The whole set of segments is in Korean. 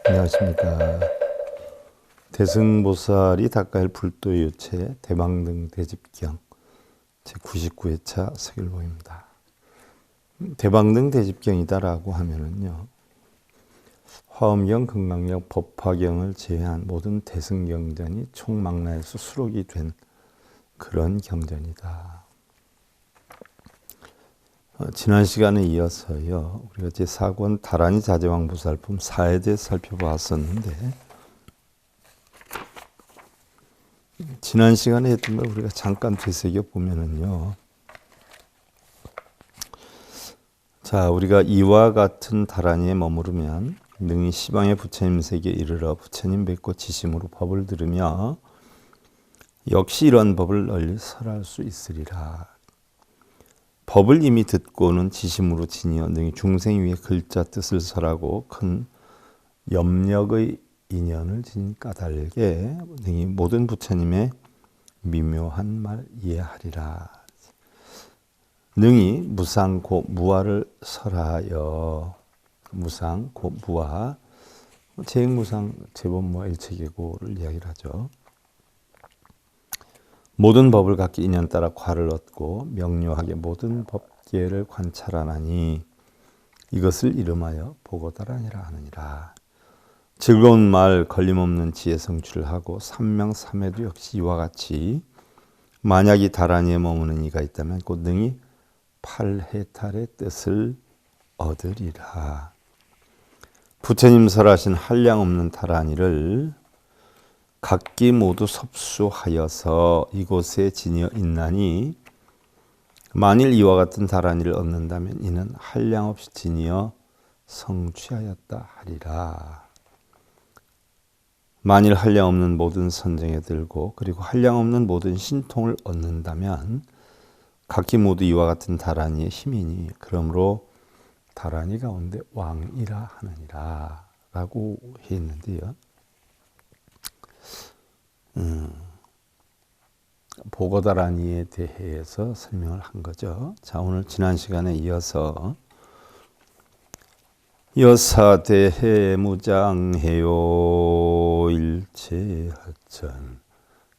안녕하십니까. 대승보살이 닦아야 할 불도의 유체 대방등 대집경 제99회차 서결보입니다. 대방등 대집경이다라고 하면은요, 화엄경, 금강경, 법화경을 제외한 모든 대승경전이 총망라해서 수록이 된 그런 경전이다. 지난 시간에 이어서요, 우리가 제4권 다란이 자제왕보살품 4에 대해 살펴봤었는데, 지난 시간에 했던 걸 우리가 잠깐 되새겨 보면은요, 자, 우리가 이와 같은 다란이에 머무르면 능히 시방의 부처님 세계에 이르러 부처님 뵙고 지심으로 법을 들으며 역시 이런 법을 널리 설할 수 있으리라. 법을 이미 듣고는 지심으로 지니어 능히 중생 위에 글자 뜻을 설하고 큰 염력의 인연을 지닌 까닭에 능히 모든 부처님의 미묘한 말 이해하리라. 능히 무상 고 무아를 설하여, 무상 고 무아, 제행무상 제법무아 일체계고를 이야기를 하죠. 모든 법을 각기 인연 따라 과를 얻고 명료하게 모든 법계를 관찰하나니 이것을 이름하여 보고다라니라 하느니라. 즐거운 말 걸림없는 지혜 성취를 하고 삼명삼회도 역시 이와 같이 만약 이 다란이에 머무는 이가 있다면 곧 능히 팔해탈의 뜻을 얻으리라. 부처님 설하신 한량없는 다란이를 각기 모두 섭수하여서 이곳에 지니어 있나니 만일 이와 같은 다란이를 얻는다면 이는 한량없이 지니어 성취하였다 하리라. 만일 한량없는 모든 선정에 들고 그리고 한량없는 모든 신통을 얻는다면 각기 모두 이와 같은 다란이의 힘이니 그러므로 다란이 가운데 왕이라 하느니라 라고 했는데요. 보고다란이에 대해서 설명을 한 거죠. 자, 오늘 지난 시간에 이어서 여사대해 무장해요 일체하천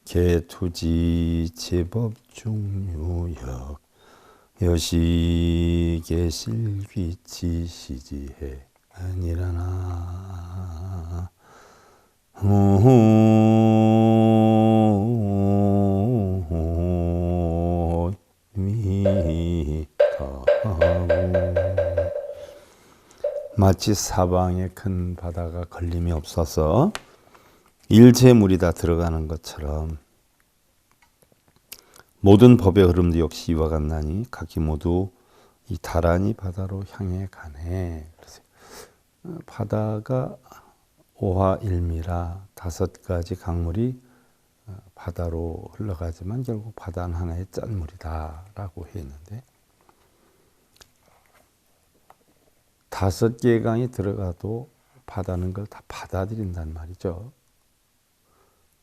개투지 제법중유역 여시계실귀치 시지해 아니라나 마치 사방에 큰 바다가 걸림이 없어서 일체의 물이 다 들어가는 것처럼 모든 법의 흐름도 역시 이와 같나니 각기 모두 이 다란이 바다로 향해 가네. 그래서 바다가 오화일미라 5가지 강물이 바다로 흘러가지만 결국 바다는 하나의 짠물이다라고 했는데 5개의 강이 들어가도 바다는 걸 다 받아들인단 말이죠.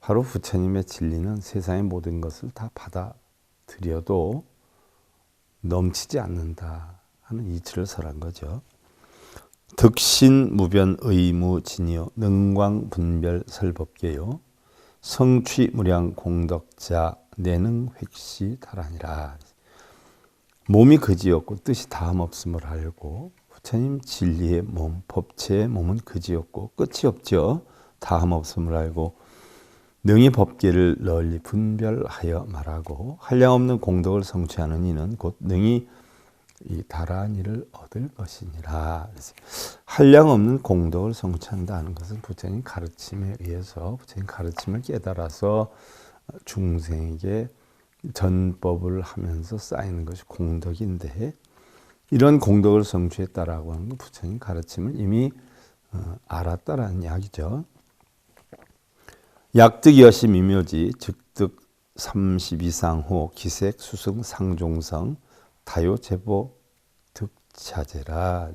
바로 부처님의 진리는 세상의 모든 것을 다 받아들여도 넘치지 않는다 하는 이치를 설한 거죠. 득신 무변 의무 진여 능광 분별 설법계요 성취 무량 공덕자 내능 획시 다라니라. 몸이 그지없고 뜻이 다음 없음을 알고 부처님 진리의 몸, 법체의 몸은 그지없고 끝이 없죠. 다음 없음을 알고 능히 법계를 널리 분별하여 말하고 한량없는 공덕을 성취하는 이는 곧 능히 이 다란이를 얻을 것이니라. 한량없는 공덕을 성취한다는 것은 부처님 가르침에 의해서 부처님 가르침을 깨달아서 중생에게 전법을 하면서 쌓이는 것이 공덕인데 이런 공덕을 성취했다라고 하는 건 부처님 가르침을 이미 알았다라는 이야기죠. 약득 여시 미묘지 즉득 32상호 기색 수승 상종성 다요 제보 득차제라.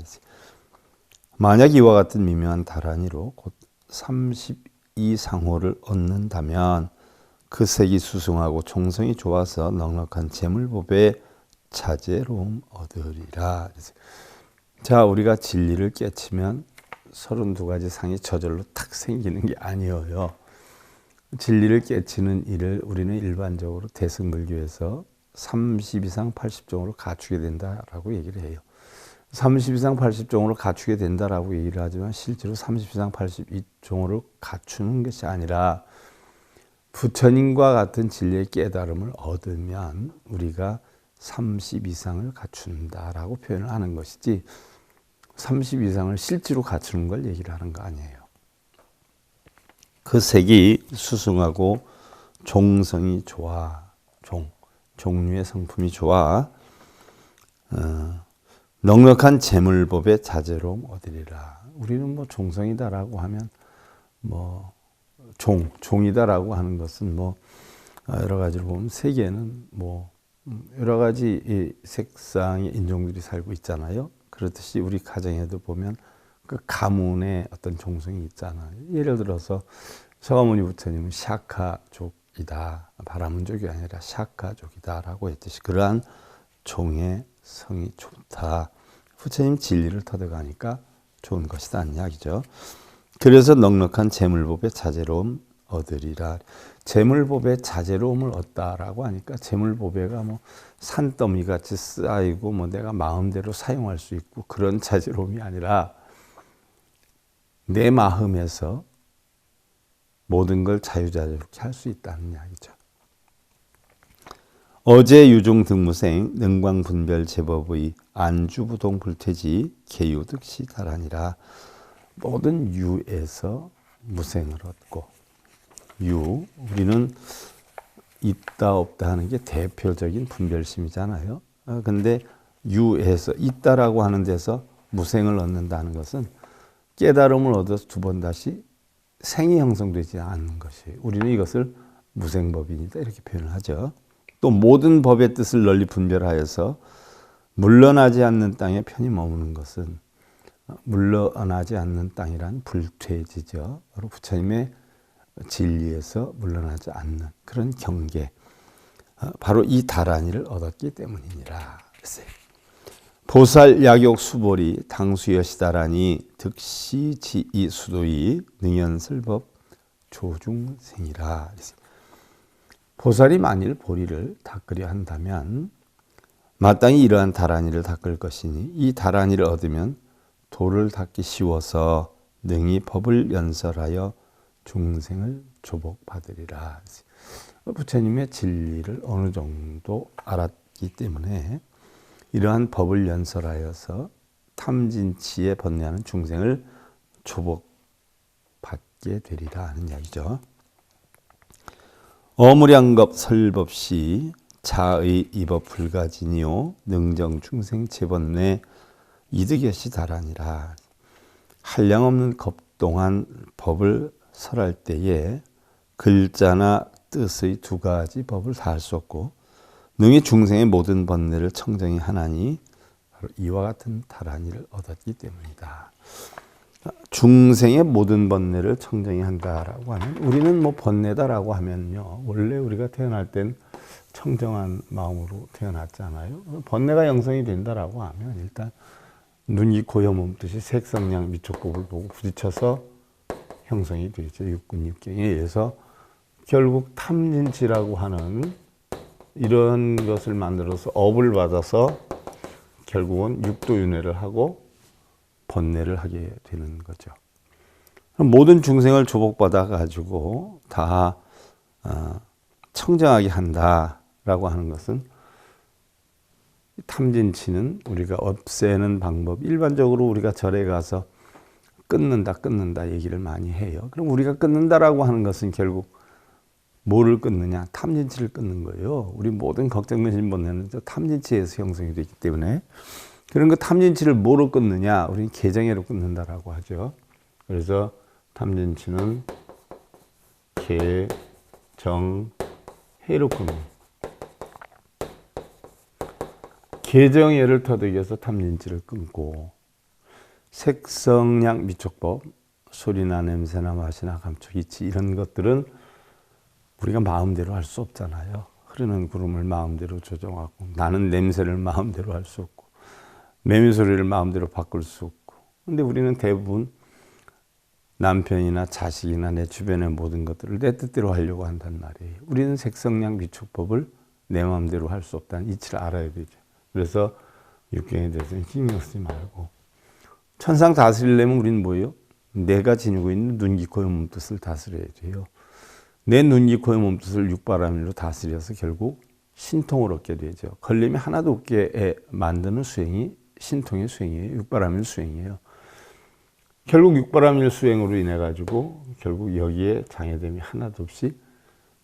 만약 이와 같은 미묘한 다란이로 곧 32상호를 얻는다면 그 색이 수승하고 종성이 좋아서 넉넉한 재물법의 차제로움 얻으리라. 자, 우리가 진리를 깨치면 32가지 상이 저절로 탁 생기는 게 아니에요. 진리를 깨치는 일을 우리는 일반적으로 대승불교에서 30 이상 80종으로 갖추게 된다라고 얘기를 해요. 30 이상 80종으로 갖추게 된다라고 얘기를 하지만 실제로 30 이상 82종으로 갖추는 것이 아니라 부처님과 같은 진리의 깨달음을 얻으면 우리가 30 이상을 갖춘다라고 표현을 하는 것이지 30 이상을 실제로 갖추는 걸 얘기를 하는 거 아니에요. 그 색이 수승하고 종성이 좋아. 종류의 성품이 좋아. 넉넉한 재물법의 자제로움 얻으리라. 우리는 뭐 종성이다라고 하면 뭐 종이다라고 하는 것은 뭐 여러 가지로 보면 세계는 뭐 여러 가지 이 색상의 인종들이 살고 있잖아요. 그렇듯이 우리 가정에도 보면 그 가문의 어떤 종성이 있잖아요. 예를 들어서 서가모니 부처님은 샤카족이다. 바라문족이 아니라 샤카족이다라고 했듯이 그러한 종의 성이 좋다. 부처님 진리를 터득하니까 좋은 것이다 하는 이야기죠. 그래서 넉넉한 재물법의 자제로움 얻으리라. 재물법의 자제로움을 얻다라고 하니까 재물법에가 뭐 산더미 같이 쌓이고 뭐 내가 마음대로 사용할 수 있고 그런 자제로움이 아니라 내 마음에서 모든 걸 자유자재롭게 할 수 있다는 이야기죠. 어제 유종 등무생 능광분별 제법의 안주부동 불퇴지 개유득시 다라니라. 모든 유에서 무생을 얻고 우리는 있다 없다 하는 게 대표적인 분별심이잖아요. 근데 유에서 있다라고 하는 데서 무생을 얻는다는 것은 깨달음을 얻어서 두 번 다시 생이 형성되지 않는 것이 우리는 이것을 무생법이니다 이렇게 표현을 하죠. 또 모든 법의 뜻을 널리 분별하여서 물러나지 않는 땅에 편히 머무는 것은 물러나지 않는 땅이란 불퇴지죠. 바로 부처님의 진리에서 물러나지 않는 그런 경계, 바로 이 다란이를 얻었기 때문이니라. 보살 약욕 수보리 당수여시다라니 득시지이 수도이 능연설법 조중생이라. 보살이 만일 보리를 닦으려 한다면 마땅히 이러한 다란이를 닦을 것이니 이 다란이를 얻으면 도를 닦기 쉬워서 능히 법을 연설하여 중생을 조복받으리라. 부처님의 진리를 어느 정도 알았기 때문에 이러한 법을 연설하여서 탐진치에 번뇌하는 중생을 조복받게 되리라 하는 이야기죠. 어무량겁 설법시 자의 이법 불가지니요 능정 중생 재번뇌 이득여시 다라니라. 한량없는 겁동한 법을 설할 때에 글자나 뜻의 두 가지 법을 다 할 수 없고 능히 중생의 모든 번뇌를 청정히 하나니 바로 이와 같은 다란이를 얻었기 때문이다. 중생의 모든 번뇌를 청정히 한다라고 하면 우리는 뭐 번뇌다라고 하면요 원래 우리가 태어날 땐 청정한 마음으로 태어났잖아요. 번뇌가 형성이 된다라고 하면 일단 눈, 이, 코, 혀, 몸, 뜻이 색성량 미촉법을 보고 부딪혀서 형성이 되죠. 육군, 육경에 의해서 결국 탐진치라고 하는 이런 것을 만들어서 업을 받아서 결국은 육도윤회를 하고 번뇌를 하게 되는 거죠. 모든 중생을 조복받아 가지고 다 청정하게 한다라고 하는 것은 탐진치는 우리가 없애는 방법, 일반적으로 우리가 절에 가서 끊는다 얘기를 많이 해요. 그럼 우리가 끊는다라고 하는 것은 결국 뭐를 끊느냐? 탐진치를 끊는 거예요. 우리 모든 걱정, 근심, 번뇌는 탐진치에서 형성이 되기 때문에 그런 그 탐진치를 뭐로 끊느냐? 우리는 개정해로 끊는다라고 하죠. 그래서 탐진치는 개, 정, 해로 끊는. 개정해를 터득해서 탐진치를 끊고 색성량 미촉법, 소리나 냄새나 맛이나 감촉, 이치 이런 것들은 우리가 마음대로 할 수 없잖아요. 흐르는 구름을 마음대로 조정하고 나는 냄새를 마음대로 할 수 없고 매미 소리를 마음대로 바꿀 수 없고 근데 우리는 대부분 남편이나 자식이나 내 주변의 모든 것들을 내 뜻대로 하려고 한단 말이에요. 우리는 색성량 비축법을 내 마음대로 할 수 없다는 이치를 알아야 되죠. 그래서 육경에 대해서는 신경 쓰지 말고, 천상 다스리려면 우리는 뭐예요? 내가 지니고 있는 눈, 귀, 코의 몸뜻을 다스려야 돼요. 내 눈, 귀, 코의 몸뜻을 육바라밀로 다스려서 결국 신통을 얻게 되죠. 걸림이 하나도 없게 만드는 수행이 신통의 수행이에요. 육바라밀 수행이에요. 결국 육바라밀 수행으로 인해 가지고 결국 여기에 장애됨이 하나도 없이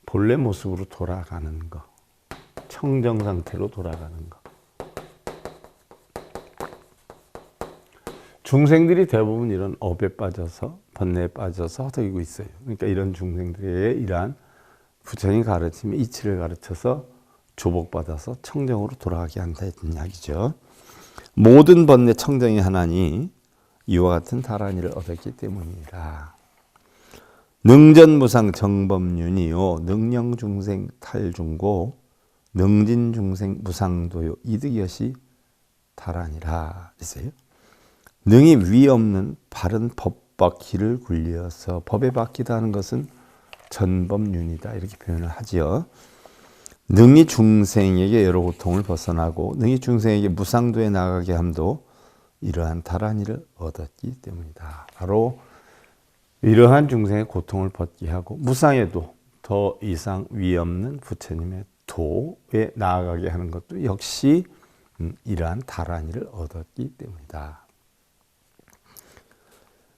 본래 모습으로 돌아가는 거, 청정 상태로 돌아가는 거. 중생들이 대부분 이런 업에 빠져서, 번뇌에 빠져서 허덕이고 있어요. 그러니까 이런 중생들의 이러한 부처님 가르침의 이치를 가르쳐서 조복받아서 청정으로 돌아가게 한다는 이야기죠. 모든 번뇌 청정이 하나니 이와 같은 다란이를 얻었기 때문이라. 능전무상 정법륜이요 능령중생 탈중고 능진중생 무상도요 이득여시 다란이라 했어요. 능이 위 없는 바른 법바퀴를 굴려서 법에 바뀌다 하는 것은 전법륜이다 이렇게 표현을 하지요. 능이 중생에게 여러 고통을 벗어나고 능이 중생에게 무상도에 나가게 함도 이러한 다란이를 얻었기 때문이다. 바로 이러한 중생의 고통을 벗게 하고 무상에도 더 이상 위 없는 부처님의 도에 나아가게 하는 것도 역시 이러한 다란이를 얻었기 때문이다.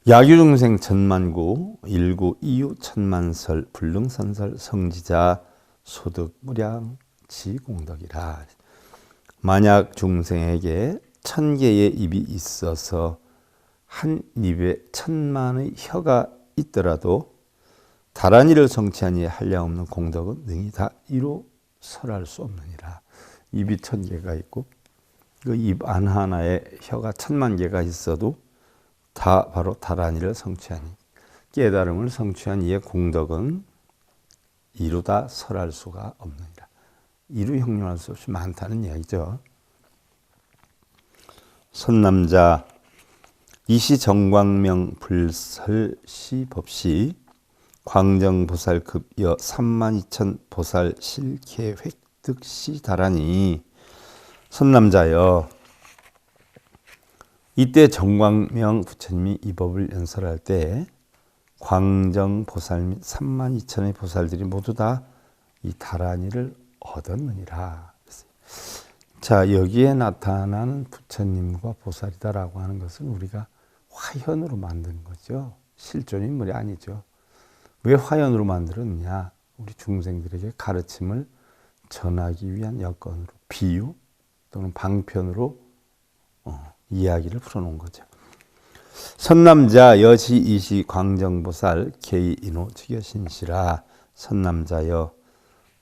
야규중생 천만구 일구 이유 천만설 불능선설 성지자 소득무량 지공덕이라. 만약 중생에게 1000개의 입이 있어서 한 입에 1000만의 혀가 있더라도 다란이를 성취하니 한량없는 공덕은 능히 다 이루 설할 수 없느니라. 입이 1000개가 있고 그 입 하나에 혀가 1000만 개가 있어도 다 바로 다란이를 성취하니 깨달음을 성취한 이의 공덕은 이루다 설할 수가 없느니라. 이루 형용할 수 없이 많다는 이야기죠. 선남자 이시 정광명 불설시 법시 광정보살급여 32,000 보살 실계 획득시 다라니. 선남자여, 이때 정광명 부처님이 이 법을 연설할 때 광정보살 및 32,000의 보살들이 모두 다 이 다란이를 얻었느니라. 자, 여기에 나타나는 부처님과 보살이다라고 하는 것은 우리가 화현으로 만드는 거죠. 실존 인물이 아니죠. 왜 화현으로 만들었느냐? 우리 중생들에게 가르침을 전하기 위한 여건으로, 비유 또는 방편으로 이야기를 풀어놓은 거죠. 선남자 여시 이시 광정보살 개인호 즉여신시라. 선남자여,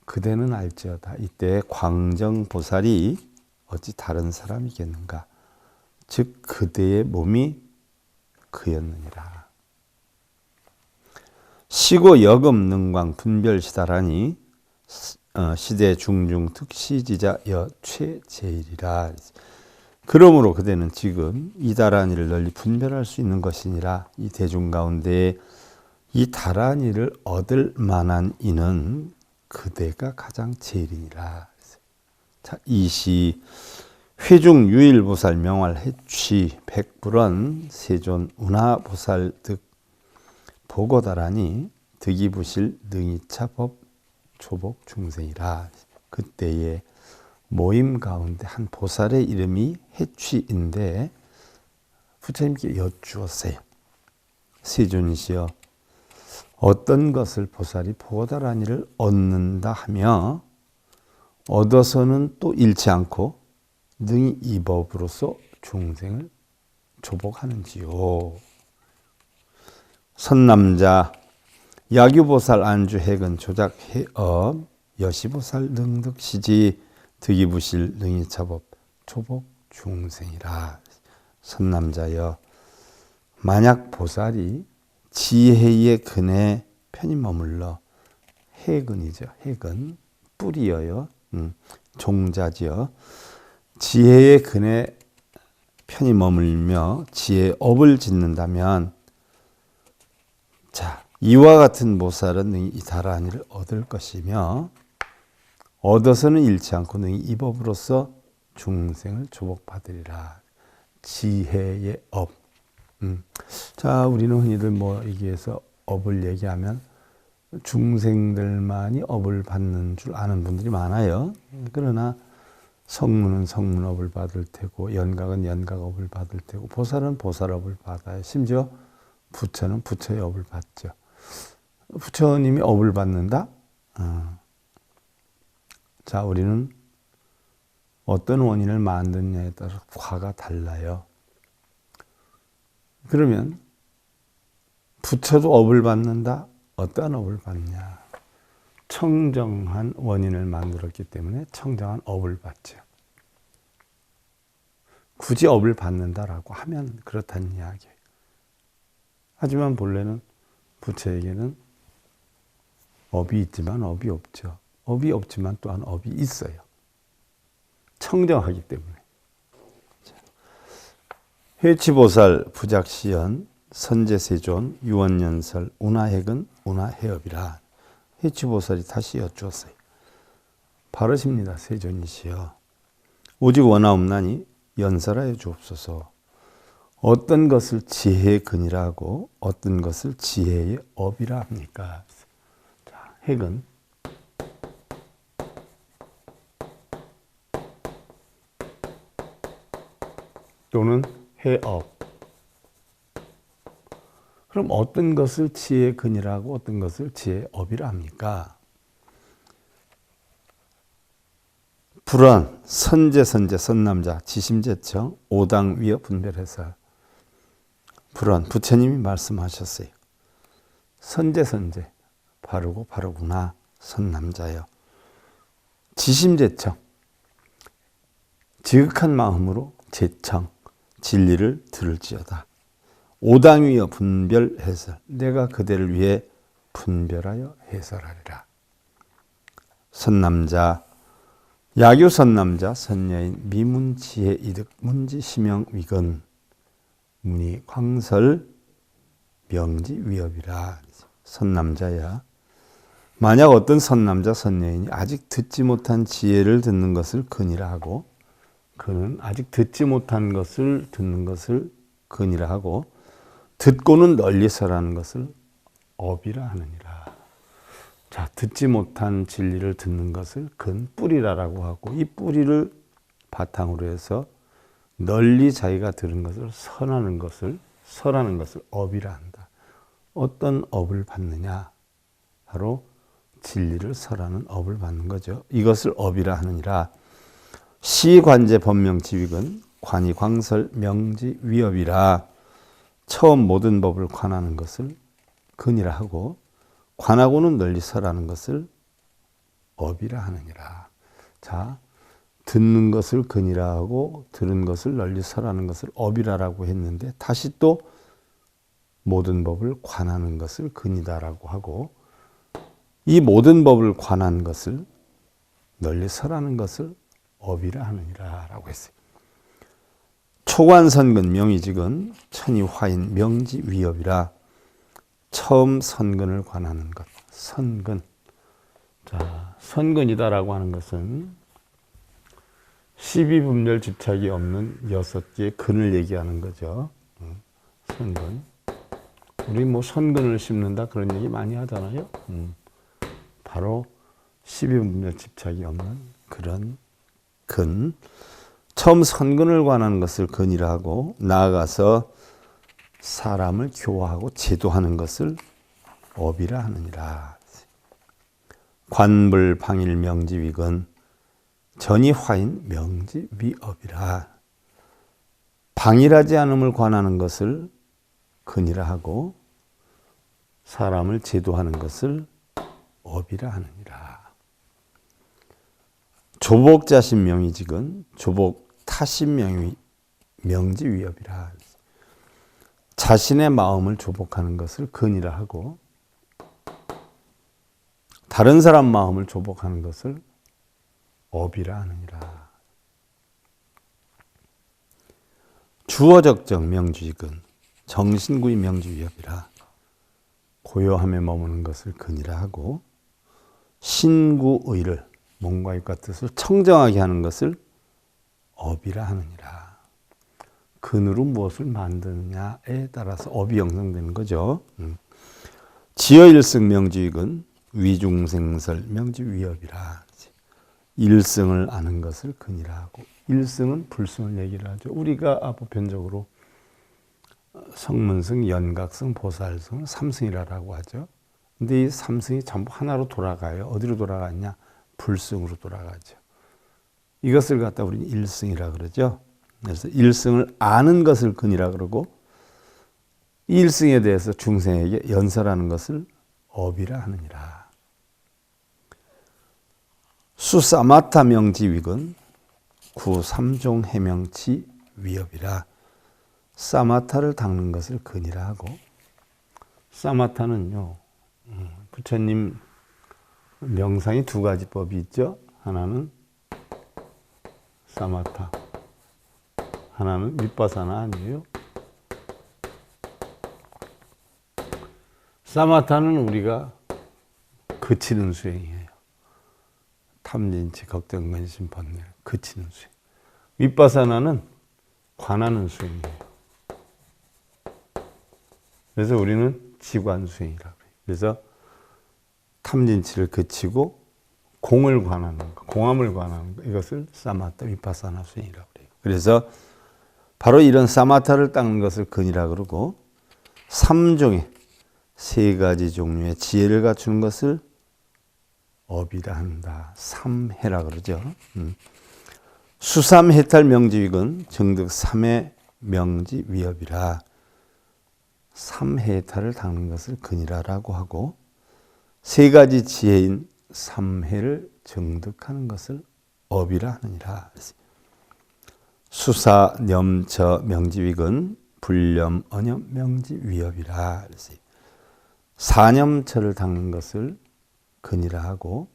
그대는 알지어다. 이때 광정보살이 어찌 다른 사람이겠는가? 즉 그대의 몸이 그였느니라. 시고 여금 능광 분별시다라니 시대 중중 특시지자 여 최제일이라. 그러므로 그대는 지금 이 다란이를 널리 분별할 수 있는 것이니라. 이 대중 가운데 이 다란이를 얻을 만한 이는 그대가 가장 제일이니라. 자, 이시 회중 유일보살 명활 해취 백불원 세존 운하보살 득 보고다라니 득이부실 능이차법 조복 중생이라. 그때의 모임 가운데 한 보살의 이름이 해취인데 부처님께 여쭈었어요. 세존이시여, 어떤 것을 보살이 보고다라니를 얻는다 하며 얻어서는 또 잃지 않고 능히 이 법으로서 중생을 조복하는지요. 선남자 야규보살 안주핵은 조작해업 여시보살 능득시지 득이부실 능이차법 조복 중생이라. 선남자여, 만약 보살이 지혜의 근에 편히 머물러, 해근이죠. 해근 뿌리여요. 종자지요. 지혜의 근에 편히 머물며 지혜의 업을 짓는다면 자, 이와 같은 모살은 능히 이 다란이를 얻을 것이며 얻어서는 잃지 않고 능히 이 법으로서 중생을 조복받으리라. 지혜의 업. 자, 우리는 흔히들 뭐 여기에서 업을 얘기하면 중생들만이 업을 받는 줄 아는 분들이 많아요. 그러나 성문은 성문업을 받을 테고 연각은 연각업을 받을 테고 보살은 보살업을 받아요. 심지어 부처는 부처의 업을 받죠. 부처님이 업을 받는다? 자, 우리는 어떤 원인을 만드느냐에 따라서 과가 달라요. 그러면 부처도 업을 받는다? 어떠한 업을 받냐? 청정한 원인을 만들었기 때문에 청정한 업을 받죠. 굳이 업을 받는다라고 하면 그렇다는 이야기예요. 하지만 본래는 부처에게는 업이 있지만 업이 없죠. 업이 없지만 또한 업이 있어요. 청정하기 때문에. 회치보살, 부작시연, 선제세존, 유원연설, 운하핵은 운하해업이라. 회치보살이 다시 여쭈었어요. 바르십니다. 세존이시여. 오직 원하옵나니 연설하여 주옵소서. 어떤 것을 지혜의 근이라 하고 어떤 것을 지혜의 업이라 합니까? 자, 핵은 또는 해업. 그럼 어떤 것을 지혜의 근이라 하고 어떤 것을 지혜의 업이라 합니까? 불안, 선제, 선남자, 지심제청, 오당, 위어, 분별해서 불안, 부처님이 말씀하셨어요. 선제, 바르고 바르구나, 선남자여. 지심제청, 지극한 마음으로 제청, 진리를 들을지어다. 오당위여 분별해설, 내가 그대를 위해 분별하여 해설하리라. 선남자, 야교 선남자, 선여인, 미문지혜 이득, 문지 심형 위건, 문이 광설, 명지 위협이라. 선남자야. 만약 어떤 선남자, 선여인이 아직 듣지 못한 지혜를 듣는 것을 근이라 하고, 그는 아직 듣지 못한 것을 듣는 것을 근이라 하고, 듣고는 널리 설하는 것을 업이라 하느니라. 자, 듣지 못한 진리를 듣는 것을 근, 뿌리라라고 하고, 이 뿌리를 바탕으로 해서 널리 자기가 들은 것을 설하는 것을 업이라 한다. 어떤 업을 받느냐? 바로 진리를 설하는 업을 받는 거죠. 이것을 업이라 하느니라. 시관제 법명지위근 관이 광설 명지 위협이라. 처음 모든 법을 관하는 것을 근이라 하고 관하고는 널리 설하는 것을 업이라 하느니라. 자, 듣는 것을 근이라 하고 들은 것을 널리 설하는 것을 업이라라고 했는데 다시 또 모든 법을 관하는 것을 근이다라고 하고 이 모든 법을 관한 것을 널리 설하는 것을 업이라 하느니라 라고 했어요. 초관선근 명의직은 천이화인 명지 위협이라. 처음 선근을 관하는 것. 선근. 자, 선근이다라고 하는 것은 12분별 집착이 없는 6개의 근을 얘기하는 거죠. 선근. 우리 뭐 선근을 심는다 그런 얘기 많이 하잖아요. 바로 12분별 집착이 없는 그런 근. 처음 선근을 관하는 것을 근이라 하고 나아가서 사람을 교화하고 제도하는 것을 업이라 하느니라. 관불 방일 명지위건 전이 화인 명지위업이라. 방일하지 않음을 관하는 것을 근이라 하고 사람을 제도하는 것을 업이라 하느니라. 조복자신 명의직은 조복 타신 명지위협이라. 자신의 마음을 조복하는 것을 근이라 하고 다른 사람 마음을 조복하는 것을 업이라 하느니라. 주어적정 명주익은 정신구의 명주위협이라. 고요함에 머무는 것을 근이라 하고 신구의를 몸과 입과 뜻을 청정하게 하는 것을 업이라 하느니라. 근으로 무엇을 만드느냐에 따라서 업이 형성되는 거죠. 지어일승 명지익은 위중생설 명지위업이라. 일승을 아는 것을 근이라 하고 일승은 불승을 얘기를 하죠. 우리가 보편적으로 성문승, 연각승, 보살승, 삼승이라고 하죠. 근데 이 삼승이 전부 하나로 돌아가요. 어디로 돌아가냐? 불승으로 돌아가죠. 이것을 갖다 우리는 일승이라 그러죠. 그래서 일승을 아는 것을 근이라 그러고 이 일승에 대해서 중생에게 연설하는 것을 업이라 하느니라. 수사마타 명지위근 구삼종 해명치 위업이라. 사마타를 닦는 것을 근이라 하고 사마타는요 부처님 명상이 두 가지 법이 있죠. 하나는 사마타, 하나는 윗바사나 아니에요. 사마타는 우리가 그치는 수행이에요. 탐진치, 걱정, 근심, 번뇌 그치는 수행. 윗바사나는 관하는 수행이에요. 그래서 우리는 지관 수행이라고 해요. 그래서 탐진치를 그치고 공을 관하는 거, 공함을 관하는 거, 이것을 사마타 위파사나 수행이라고 해요. 그래서 바로 이런 사마타를 닦는 것을 근이라 그러고 삼종의 세 가지 종류의 지혜를 갖추는 것을 업이라 한다. 삼해라 그러죠. 수삼해탈 명지위근 정득 삼해 명지위업이라. 삼해탈을 닦는 것을 근이라라고 하고 세 가지 지혜인 삼해를 정득하는 것을 업이라 하느니라. 수사 념처 명지위근 불념 언염 명지위업이라. 사념처를 닦는 것을 근이라 하고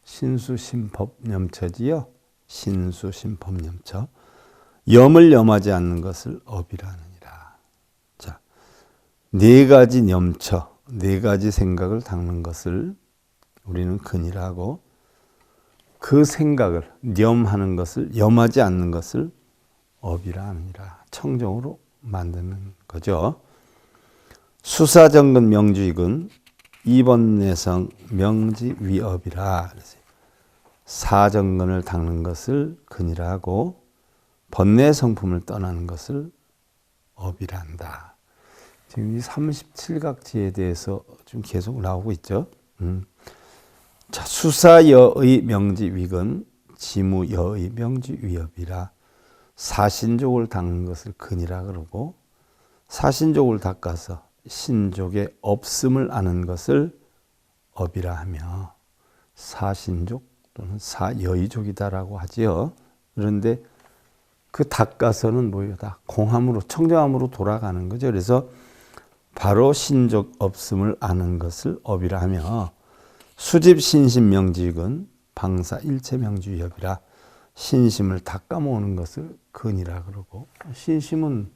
신수심법념처지요. 신수심법념처 염을 염하지 않는 것을 업이라 하느니라. 자, 네 가지 염처, 네 가지 생각을 닦는 것을 우리는 근이라 하고 그 생각을 염하는 것을 염하지 않는 것을 업이라 하느니라. 청정으로 만드는 거죠. 수사정근 명주익은 이번내성 명지위업이라. 사정근을 닦는 것을 근이라 하고 번뇌성품을 떠나는 것을 업이라 한다. 지금 이 37각지에 대해서 좀 계속 나오고 있죠. 자, 수사여의 명지위근 지무여의 명지위업이라. 사신족을 닦는 것을 근이라 그러고 사신족을 닦아서 신족의 없음을 아는 것을 업이라 하며 사신족 또는 사여의족이다라고 하지요. 그런데 그 닦아서는 뭐다? 공함으로 청정함으로 돌아가는 거죠. 그래서 바로 신족 없음을 아는 것을 업이라 하며 수집신심명지익은 방사일체명주의업이라. 신심을 닦아 모으는 것을 근이라 그러고 신심은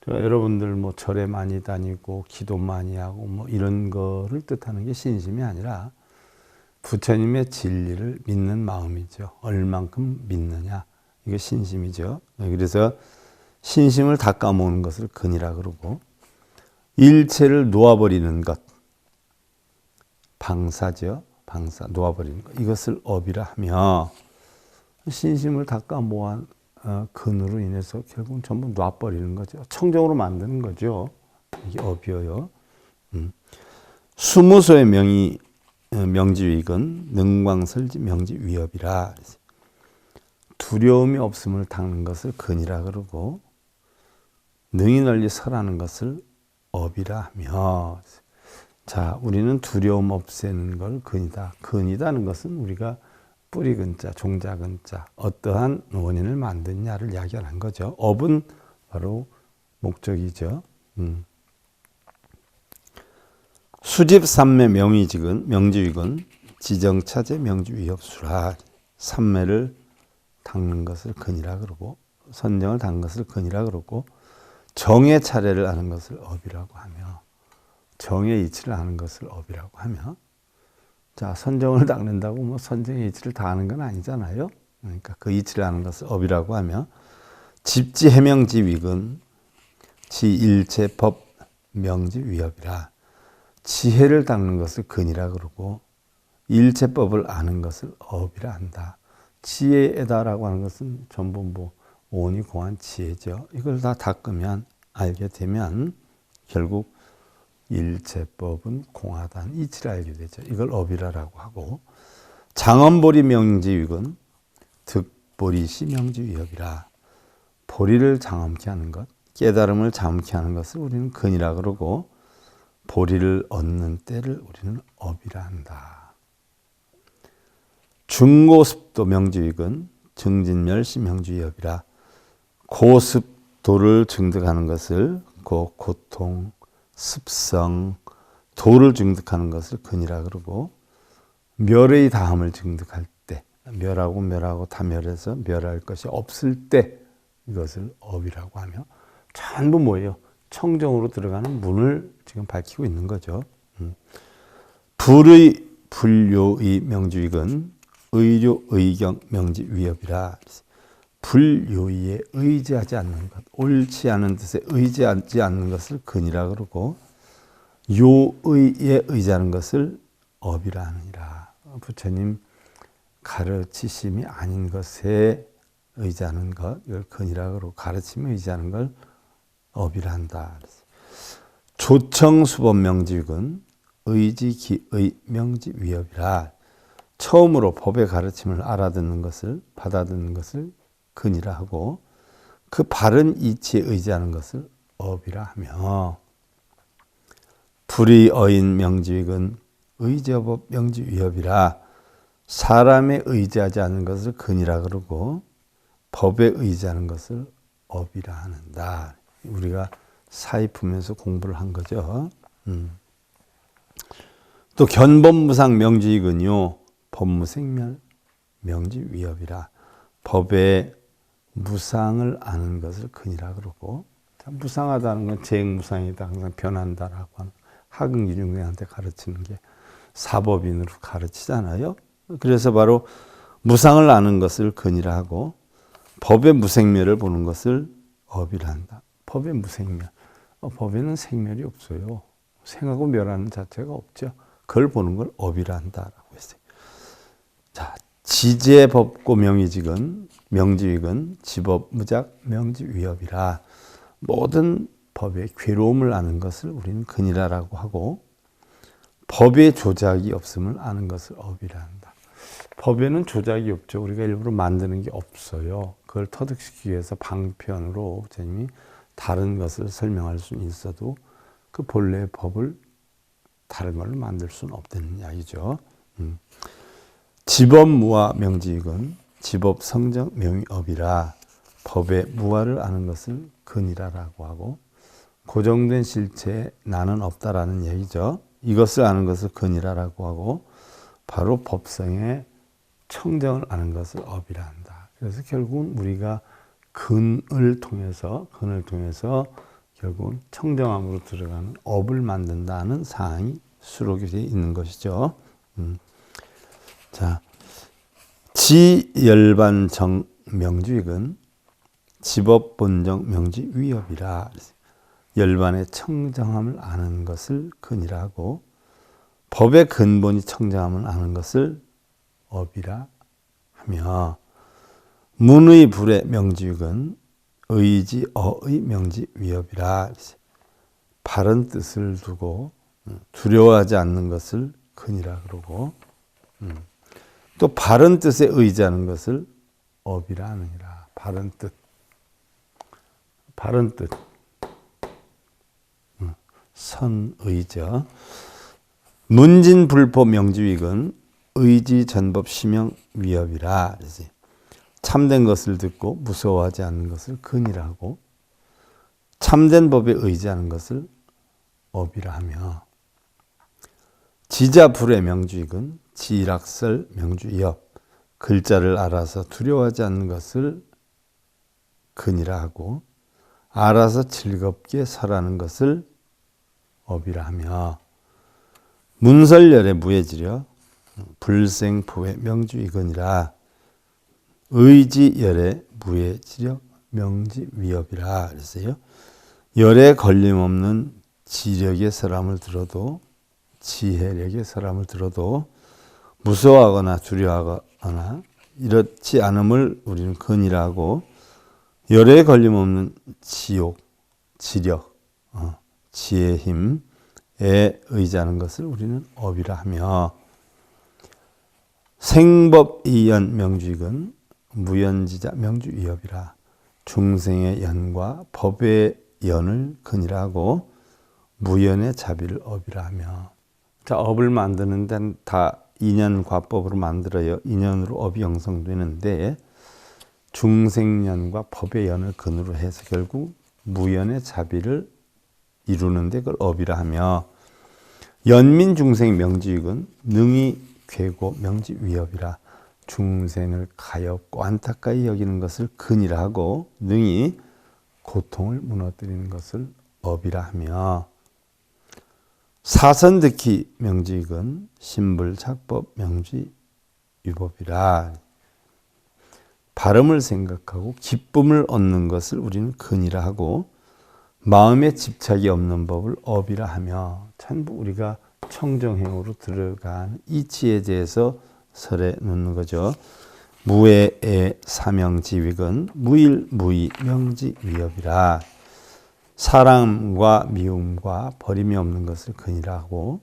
여러분들 뭐 절에 많이 다니고 기도 많이 하고 뭐 이런 거를 뜻하는 게 신심이 아니라 부처님의 진리를 믿는 마음이죠. 얼만큼 믿느냐, 이게 신심이죠. 그래서 신심을 닦아 모으는 것을 근이라 그러고 일체를 놓아버리는 것, 방사죠. 방사, 놓아버리는 것, 이것을 업이라 하며 신심을 닦아 모아 근으로 인해서 결국은 전부 놔버리는 거죠. 청정으로 만드는 거죠. 이게 업이어요. 수무소의 명지위익은 능광설지 명지위업이라. 두려움이 없음을 닦는 것을 근이라 그러고 능히 널리 설하는 것을 업이라 하며. 자, 우리는 두려움 없애는 걸 근이다. 근이다는 것은 우리가 뿌리 근자, 종자 근자, 어떠한 원인을 만드냐를 이야기하는 거죠. 업은 바로 목적이죠. 수집삼매 명지위익은 지정차제 명지위업수라. 삼매를 닦는 것을 근이라 그러고 선정을 닦는 것을 근이라 그러고 정의 차례를 아는 것을 업이라고 하며 정의 이치를 아는 것을 업이라고 하며, 자, 선정을 닦는다고 뭐 선정의 이치를 다 아는 건 아니잖아요. 그러니까 그 이치를 아는 것을 업이라고 하며, 집지 해명지 위근 지일체 법 명지 위협이라. 지혜를 닦는 것을 근이라 그러고 일체법을 아는 것을 업이라 한다. 지혜다라고 하는 것은 전부 뭐 오니 공한 지혜죠. 이걸 다 닦으면 알게 되면 결국 일체법은 공하다는 이치를 알게 되죠. 이걸 업이라라고 하고, 장엄보리 명지위건 득보리시 명지위협이라. 보리를 장엄케 하는 것, 깨달음을 장엄케 하는 것을 우리는 근이라 그러고, 보리를 얻는 때를 우리는 업이라 한다. 중고습도 명지위건 증진멸시 명지위협이라. 고습도를 증득하는 것을 고통, 습성, 도를 증득하는 것을 근이라 그러고, 멸의 다함을 증득할 때, 멸하고 다 멸해서 멸할 것이 없을 때 이것을 업이라고 하며, 전부 뭐예요? 청정으로 들어가는 문을 지금 밝히고 있는 거죠. 불의 불요의 명주익은 의료 의경 명지 위협이라. 불요의에 의지하지 않는 것, 옳지 않은 뜻에 의지하지 않는 것을 근이라 그러고, 요의에 의지하는 것을 업이라 하느니라. 부처님 가르치심이 아닌 것에 의지하는 것, 이걸 근이라 그러고, 가르침에 의지하는 걸 업이라 한다. 조청수법 명지익은 의지 기의 명지 위협이라. 처음으로 법의 가르침을 알아듣는 것을, 받아듣는 것을 근이라 하고, 그 바른 이치에 의지하는 것을 업이라 하며, 불의어인 명지익은 의지어법 명지위협이라. 사람에 의지하지 않는 것을 근이라 그러고 법에 의지하는 것을 업이라 하는다. 우리가 사입하면서 공부를 한 거죠. 또 견법무상 명지익은요, 법무생멸 명지위협이라. 법의 무상을 아는 것을 근이라 그러고, 무상하다는 건 재행무상이다, 항상 변한다라고 하는 하근기중생한테 가르치는 게 사법인으로 가르치잖아요. 그래서 바로 무상을 아는 것을 근이라 하고, 법의 무생멸을 보는 것을 업이라 한다. 법의 무생멸. 법에는 생멸이 없어요. 생하고 멸하는 자체가 없죠. 그걸 보는 걸 업이라 한다라고 했어요. 자, 지제법고 명지익은 지법 무작 명지위협이라. 모든 법의 괴로움을 아는 것을 우리는 근이라라고 하고, 법의 조작이 없음을 아는 것을 업이라 한다. 법에는 조작이 없죠. 우리가 일부러 만드는 게 없어요. 그걸 터득시키기 위해서 방편으로 부처님이 다른 것을 설명할 수는 있어도 그 본래의 법을 다른 걸로 만들 수는 없다는 이야기죠. 지법무화 명지익은 지법 성정 명의업이라. 법의 무화를 아는 것을 근이라라고 하고, 고정된 실체에 나는 없다라는 얘기죠. 이것을 아는 것을 근이라라고 하고, 바로 법성의 청정을 아는 것을 업이라 한다. 그래서 결국은 우리가 근을 통해서 결국은 청정함으로 들어가는 업을 만든다는 사항이 수록이 되어 있는 것이죠. 자, 지열반정 명주익은 지법본정 명지위협이라. 열반의 청정함을 아는 것을 근이라 하고, 법의 근본이 청정함을 아는 것을 업이라 하며, 문의 불의 명지익은 의지 어의 명지위협이라. 바른 뜻을 두고 두려워하지 않는 것을 근이라 그러고, 또 바른 뜻에 의지하는 것을 업이라 하느니라. 바른 뜻. 선의죠. 문진불포 명지익은 의지 전법 시명 위협이라. 참된 것을 듣고 무서워하지 않는 것을 근이라 하고, 참된 법에 의지하는 것을 업이라 하며, 지자불의 명주익은 지락설 명주이업. 글자를 알아서 두려워하지 않는 것을 근이라 하고, 알아서 즐겁게 설하는 것을 업이라 하며 문설열의 무해지려 불생포의 명주이거니라 의지열의 무해지려 명지위협이라 그랬어요. 열에 걸림없는 지력의 사람을 들어도 지혜력의 사람을 들어도 무서워하거나 두려워하거나 이렇지 않음을 우리는 근이라고 열에 걸림없는 지욕, 지력, 지혜의 힘에 의지하는 것을 우리는 업이라 하며 생법이연 명주익은 무연지자 명주위협이라 중생의 연과 법의 연을 근이라 하고 무연의 자비를 업이라 하며 자, 업을 만드는 데는 다 인연과법으로 만들어요. 인연으로 업이 형성되는데 중생연과 법의 연을 근으로 해서 결국 무연의 자비를 이루는데 그걸 업이라 하며 연민 중생 명지익은 능히 괴고 명지위협이라 중생을 가엾고 안타까이 여기는 것을 근이라 하고 능히 고통을 무너뜨리는 것을 업이라 하며 사선득히 명지익은 신불작법 명지위법이라 발음을 생각하고 기쁨을 얻는 것을 우리는 근이라 하고 마음에 집착이 없는 법을 업이라 하며 전부 우리가 청정행으로 들어간 이치에 대해서 설해 놓는 거죠. 무해의 사명지익은 무일무이 명지위협이라 사랑과 미움과 버림이 없는 것을 근이라 하고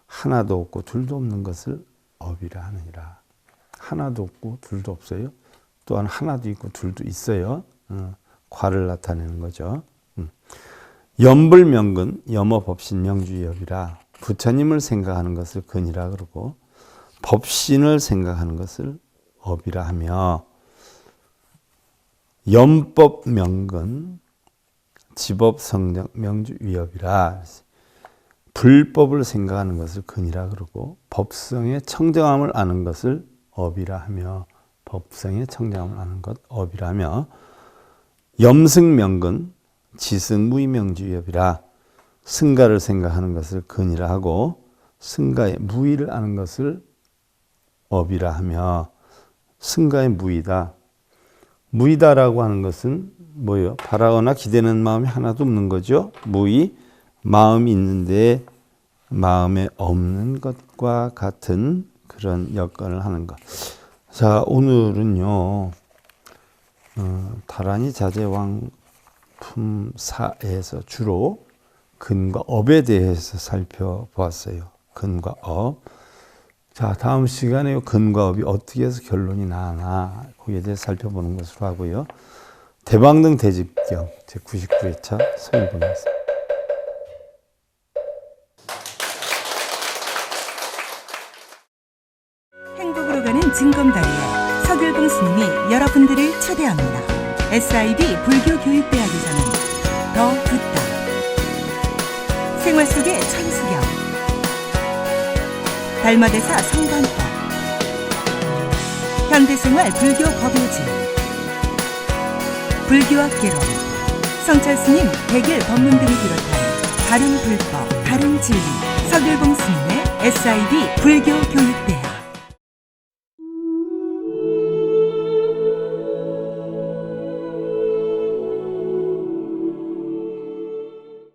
하나도 없고 둘도 없는 것을 업이라 하느니라. 하나도 없고 둘도 없어요. 또한 하나도 있고 둘도 있어요. 과를 나타내는 거죠. 염불명근 염어법신 명주위협이라 부처님을 생각하는 것을 근이라 그러고 법신을 생각하는 것을 업이라 하며 염법명근 지법성정 명주위협이라 불법을 생각하는 것을 근이라 그러고 법성의 청정함을 아는 것을 업이라 하며 법성의 청정함을 아는 것 업이라 하며 염승명근 지승무의명주위협이라 승가를 생각하는 것을 근이라 하고 승가의 무의를 아는 것을 업이라 하며 승가의 무의다. 무의다라고 하는 것은 뭐예요? 바라거나 기대는 마음이 하나도 없는 거죠. 무의, 마음이 있는데 마음에 없는 것과 같은 그런 여건을 하는 것. 자, 오늘은요. 다란이 자재왕품사에서 주로 근과 업에 대해서 살펴보았어요. 근과 업. 자, 다음 시간에 근과 업이 어떻게 해서 결론이 나나 거기에 대해서 살펴보는 것으로 하고요. 대방등 대집경 제99회차 서울봉에서 행복으로 가는 징검다리에 서길봉 스님이 여러분들을 초대합니다. SIB 불교교육대학에서는 더 듣다, 생활 속의 천수경, 달마대사 성관법, 현대생활 불교 법요지, 불교학 개론, 성찰스님 백일 법문 등을 비롯한 다른 불법, 다른 진리, 서길봉 스님의 SIB 불교교육대학